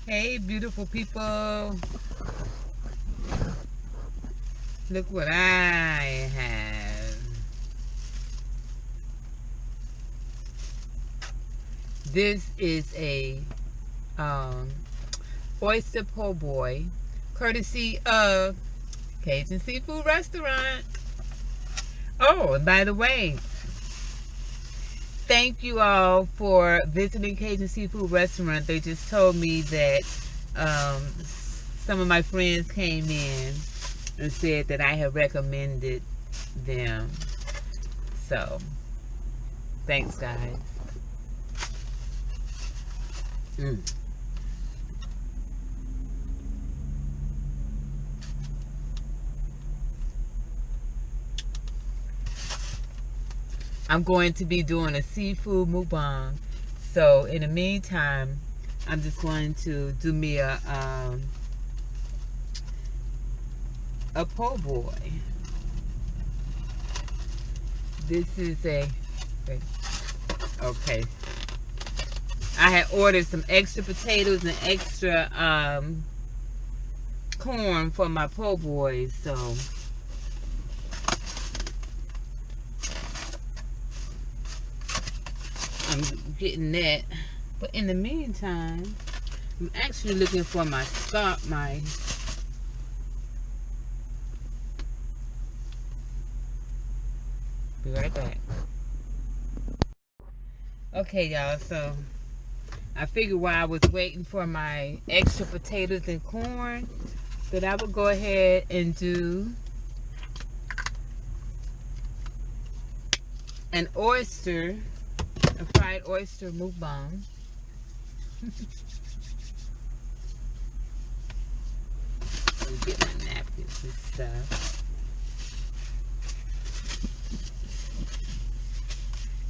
Hey, beautiful people. Look what I have. This is a Oyster Po Boy, courtesy of Cajun Seafood Restaurant. Oh, and by the way, thank you all for visiting Cajun Seafood Restaurant. They just told me that some of my friends came in and said that I have recommended them. So, thanks, guys. I'm going to be doing a seafood mukbang. So, in the meantime, I'm just going to do me a po' boy. This is a, okay. I had ordered some extra potatoes and extra corn for my po' boys, so I'm getting that. But in the meantime, I'm actually looking for my be right back. Okay, y'all, so I figured while I was waiting for my extra potatoes and corn that I would go ahead and do a fried oyster mukbang. Let me get my napkins and stuff.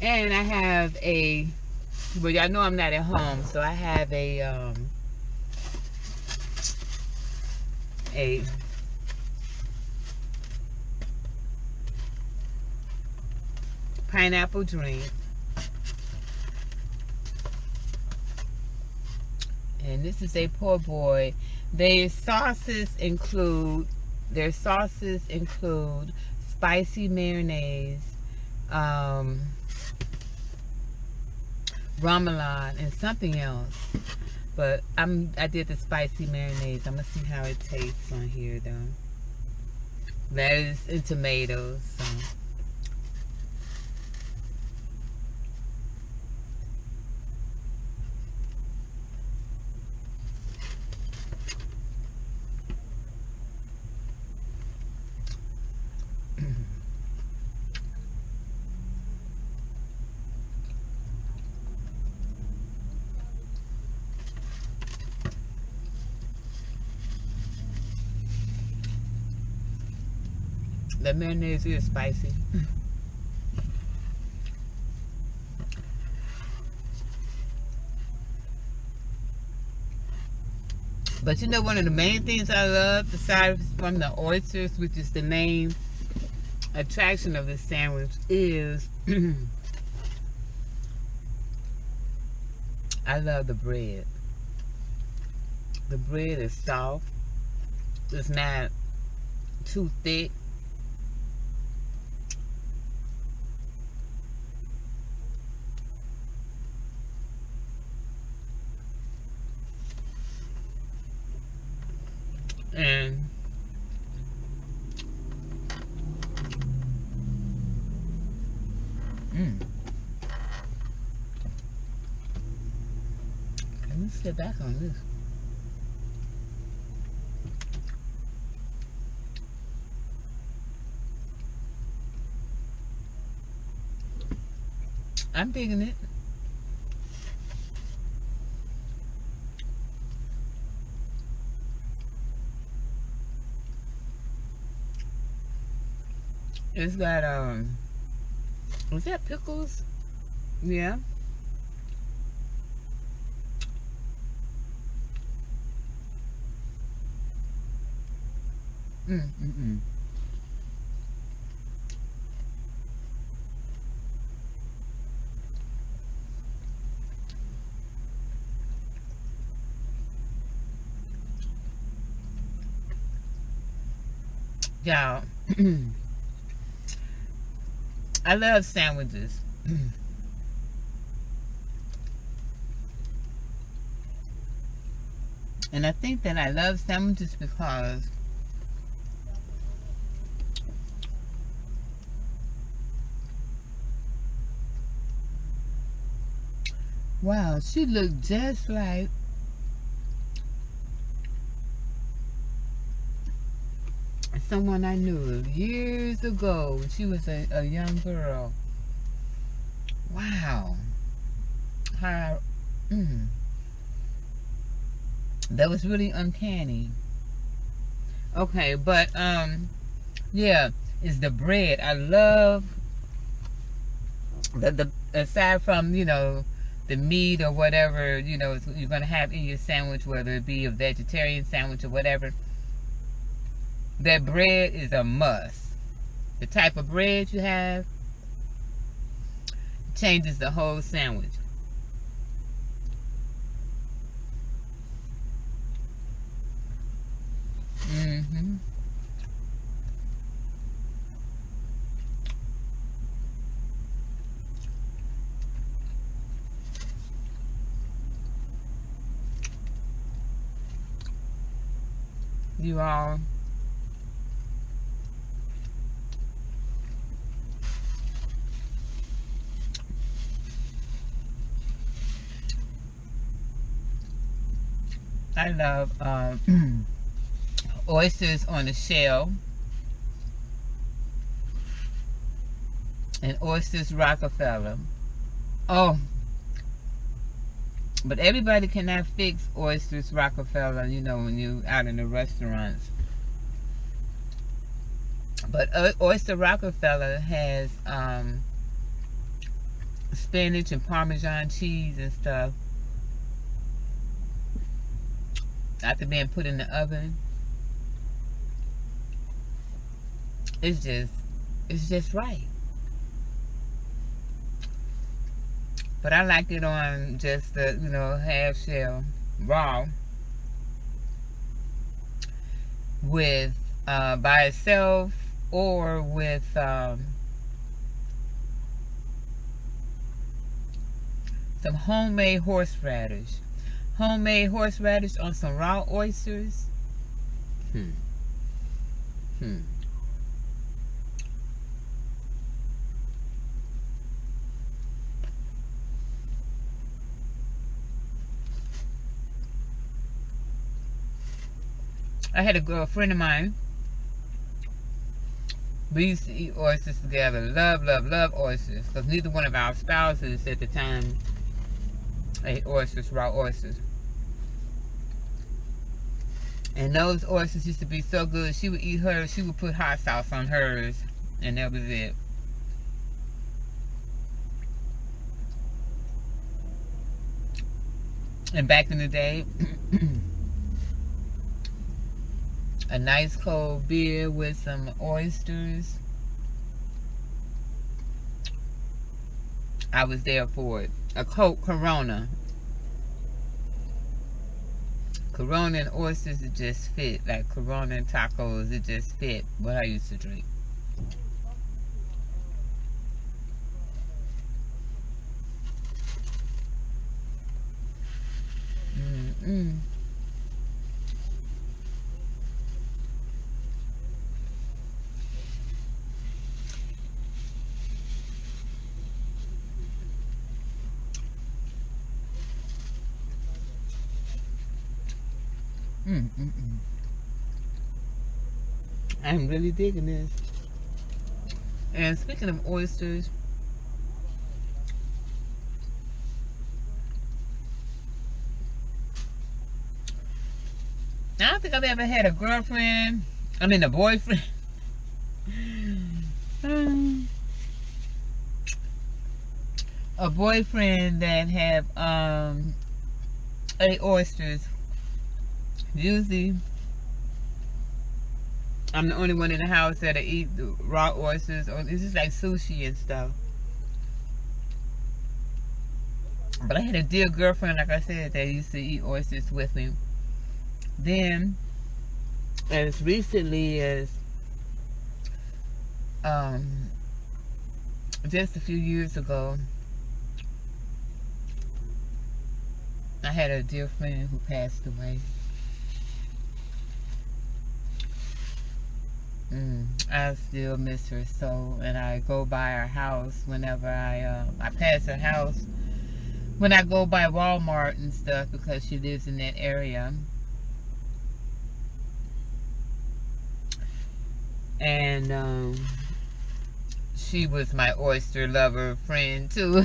And I have well, y'all know I'm not at home, so I have a pineapple drink. And this is a po' boy. Their sauces include spicy mayonnaise, ramelon, and something else. But I did the spicy mayonnaise. I'm gonna see how it tastes on here though. Lettuce and tomatoes. So. The mayonnaise is spicy. But you know, one of the main things I love, aside from the oysters, which is the main attraction of this sandwich, is I love the bread. The bread is soft. It's not too thick. And let me sit back on this. I'm digging it. It's got was that pickles? Yeah. Y'all, I love sandwiches. And I think that I love sandwiches because wow, she looked just like someone I knew years ago when she was a young girl. Wow. How, that was really uncanny. Okay, but yeah, it's the bread. I love the aside from, you know, the meat or whatever, you know, you're gonna have in your sandwich, whether it be a vegetarian sandwich or whatever. That bread is a must. The type of bread you have changes the whole sandwich. Mm-hmm. You all, I love oysters on the shell and oysters Rockefeller. Oh, but everybody cannot fix oysters Rockefeller, you know, when you out in the restaurants. But oyster Rockefeller has spinach and Parmesan cheese and stuff after being put in the oven. It's just right. But I like it on just the, you know, half shell raw with by itself or with some homemade horseradish. Homemade horseradish on some raw oysters. Hmm. Hmm. I had a girlfriend of mine. We used to eat oysters together. Love, love, love oysters. Because neither one of our spouses at the time ate oysters, raw oysters. And those oysters used to be so good. She would eat hers. She would put hot sauce on hers. And that was it. And back in the day, a nice cold beer with some oysters, I was there for it. A Coke Corona. Corona and oysters, it just fit. Like Corona and tacos, it just fit what I used to drink. Mm-mm. Mm-mm-mm. I'm really digging this. And speaking of oysters, I don't think I've ever had a girlfriend. I mean, a boyfriend. A boyfriend that have ate oysters. Usually, I'm the only one in the house that eat the raw oysters, or it's just like sushi and stuff. But I had a dear girlfriend, like I said, that used to eat oysters with me. Then, as recently as Um, just a few years ago, I had a dear friend who passed away. I still miss her so, and I go by her house whenever I pass her house when I go by Walmart and stuff, because she lives in that area. And she was my oyster lover friend too.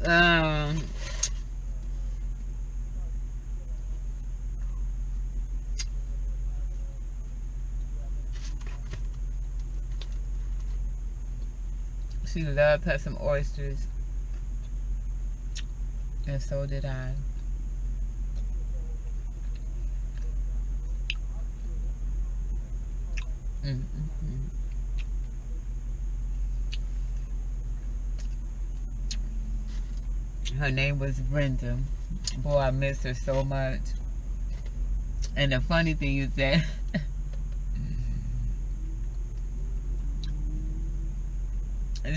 um, she loved her some oysters, and so did I. Her name was Brenda. Boy, I miss her so much. And the funny thing is that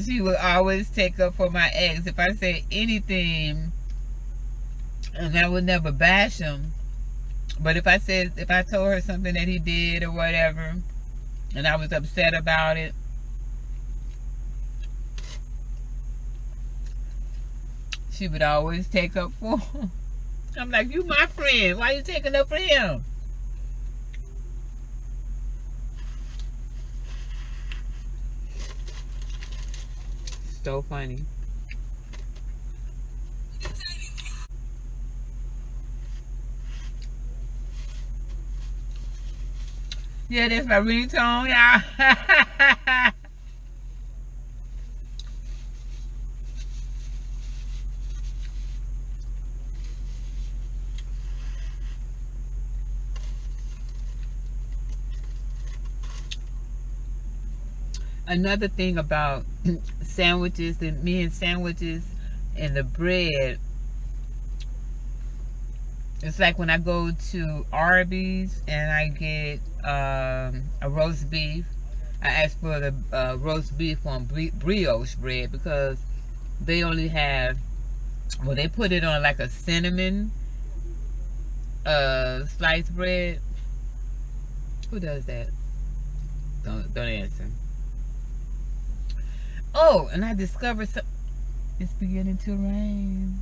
she would always take up for my ex if I say anything, and I would never bash him. But if I told her something that he did or whatever, and I was upset about it, she would always take up for him. I'm like, you my friend. Why you taking up for him? So funny. Yeah, that's my ringtone, y'all. Another thing about sandwiches and me and sandwiches and the bread, it's like when I go to Arby's and I get a roast beef, I ask for the roast beef on brioche bread, because they only have, well, they put it on like a cinnamon sliced bread. Who does that? Don't answer. Oh, and I discovered it's beginning to rain.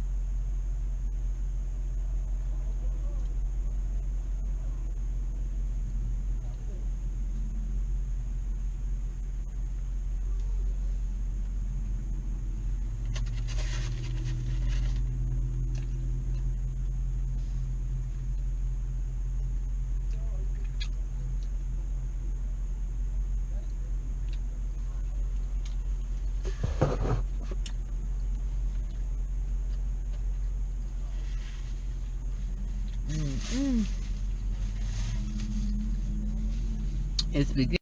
It's beginning.